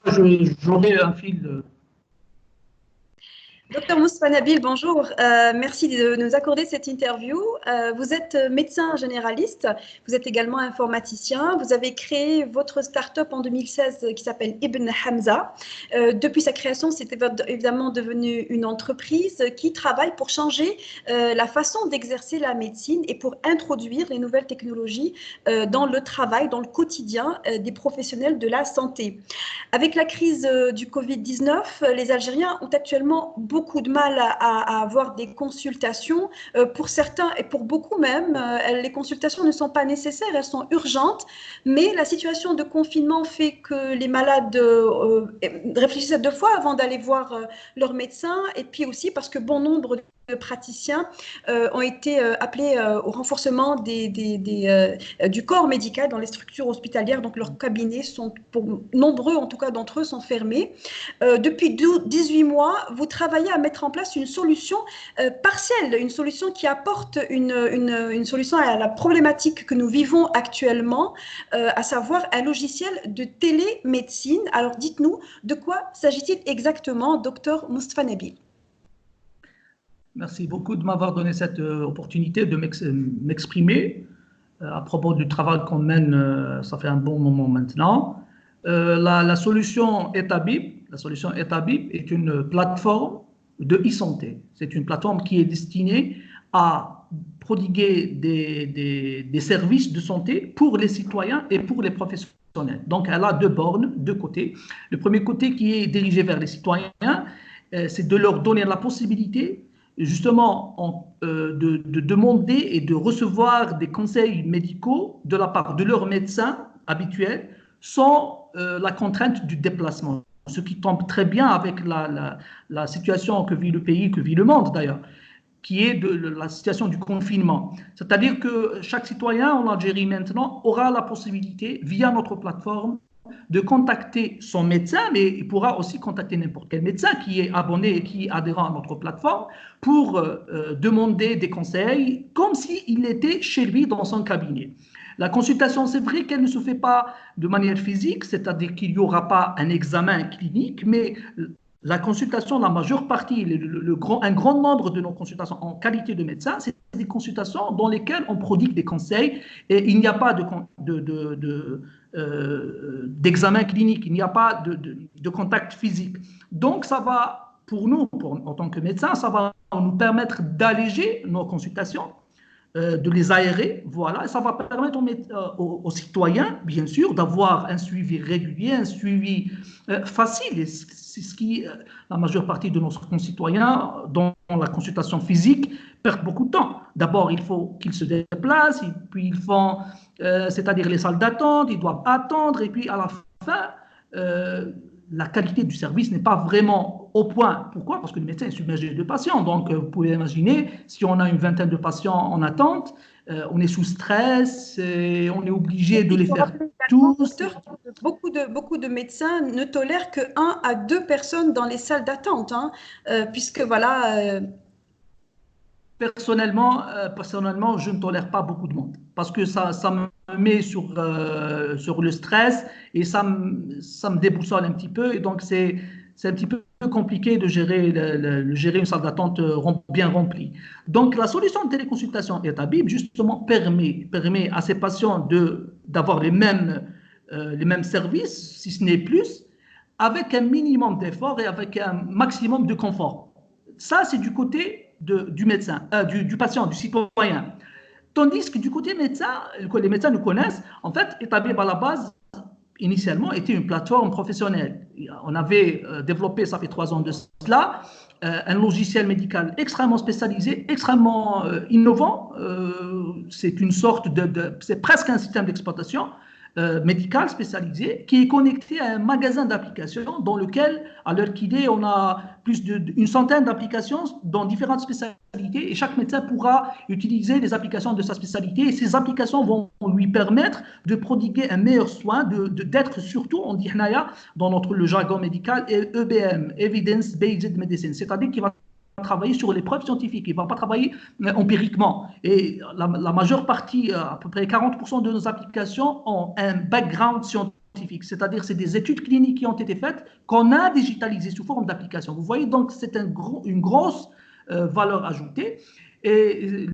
j'aurai un fil. Docteur Moustapha Nabil, bonjour. Merci de nous accorder cette interview. Vous êtes médecin généraliste, vous êtes également informaticien. Vous avez créé votre start-up en 2016 qui s'appelle Ibn Hamza. Depuis sa création, c'est évidemment devenu une entreprise qui travaille pour changer la façon d'exercer la médecine et pour introduire les nouvelles technologies dans le travail, dans le quotidien des professionnels de la santé. Avec la crise du Covid-19, les Algériens ont actuellement beaucoup de mal à avoir des consultations. Pour certains et pour beaucoup même, les consultations ne sont pas nécessaires, elles sont urgentes, mais la situation de confinement fait que les malades réfléchissent à deux fois avant d'aller voir leur médecin, et puis aussi parce que bon nombre de praticiens ont été appelés au renforcement du corps médical dans les structures hospitalières, donc leurs cabinets sont, pour nombreux en tout cas d'entre eux, sont fermés. Depuis 18 mois, vous travaillez à mettre en place une solution partielle, une solution qui apporte une solution à la problématique que nous vivons actuellement, à savoir un logiciel de télémédecine. Alors dites-nous, de quoi s'agit-il exactement, docteur Moustapha Nabil? Merci beaucoup de m'avoir donné cette opportunité de m'exprimer à propos du travail qu'on mène, ça fait un bon moment maintenant. La solution Etabib est une plateforme de e-santé. C'est une plateforme qui est destinée à prodiguer des services de santé pour les citoyens et pour les professionnels. Donc, elle a deux bornes, deux côtés. Le premier côté qui est dirigé vers les citoyens, c'est de leur donner la possibilité justement de demander et de recevoir des conseils médicaux de la part de leurs médecins habituels sans la contrainte du déplacement, ce qui tombe très bien avec la situation que vit le pays, que vit le monde d'ailleurs, qui est de la situation du confinement. C'est-à-dire que chaque citoyen en Algérie maintenant aura la possibilité, via notre plateforme, de contacter son médecin, mais il pourra aussi contacter n'importe quel médecin qui est abonné et qui est adhérent à notre plateforme pour demander des conseils comme s'il était chez lui dans son cabinet. La consultation, c'est vrai qu'elle ne se fait pas de manière physique, c'est-à-dire qu'il n'y aura pas un examen clinique, mais la consultation, la majeure partie, un grand nombre de nos consultations en qualité de médecin, c'est des consultations dans lesquelles on prodigue des conseils et il n'y a pas d'examen clinique, il n'y a pas de contact physique. Donc, ça va, pour nous, en tant que médecins, ça va nous permettre d'alléger nos consultations, de les aérer, voilà, et ça va permettre aux citoyens, bien sûr, d'avoir un suivi régulier, un suivi facile. C'est ce qui, la majeure partie de nos concitoyens, dans la consultation physique, perdent beaucoup de temps. D'abord, il faut qu'ils se déplacent, et puis ils font, c'est-à-dire les salles d'attente, ils doivent attendre, et puis à la fin, la qualité du service n'est pas vraiment au point. Pourquoi? Parce que le médecin est submergé de patients. Donc, vous pouvez imaginer, si on a une vingtaine de patients en attente, on est sous stress, et on est obligé de les faire tous. Beaucoup de médecins ne tolèrent que 1 à 2 personnes dans les salles d'attente, hein, puisque voilà... Personnellement, je ne tolère pas beaucoup de monde parce que ça me met sur le stress et ça me déboussole un peu. Et donc, c'est un petit peu compliqué de gérer une salle d'attente bien remplie. Donc, la solution de téléconsultation Etabib, justement, permet à ces patients d'avoir les mêmes services, si ce n'est plus, avec un minimum d'effort et avec un maximum de confort. Ça, c'est du côté du médecin, du patient, du citoyen. Tandis que du côté médecin, que les médecins nous connaissent, en fait, Etabib à la base, initialement, était une plateforme professionnelle. On avait développé, ça fait 3 ans de cela, un logiciel médical extrêmement spécialisé, extrêmement innovant. C'est une sorte c'est presque un système d'exploitation médical spécialisé qui est connecté à un magasin d'applications dans lequel, à l'heure qu'il est, on a plus d'une centaine d'applications dans différentes spécialités et chaque médecin pourra utiliser les applications de sa spécialité et ces applications vont lui permettre de prodiguer un meilleur soin, d'être surtout, on dit dans le jargon médical, EBM, Evidence Based Medicine, c'est-à-dire qu'il va travailler sur les preuves scientifiques, il ne va pas travailler empiriquement. Et la majeure partie, à peu près 40% de nos applications ont un background scientifique c'est-à-dire c'est des études cliniques qui ont été faites, qu'on a digitalisées sous forme d'application. Vous voyez, donc c'est une grosse valeur ajoutée. Et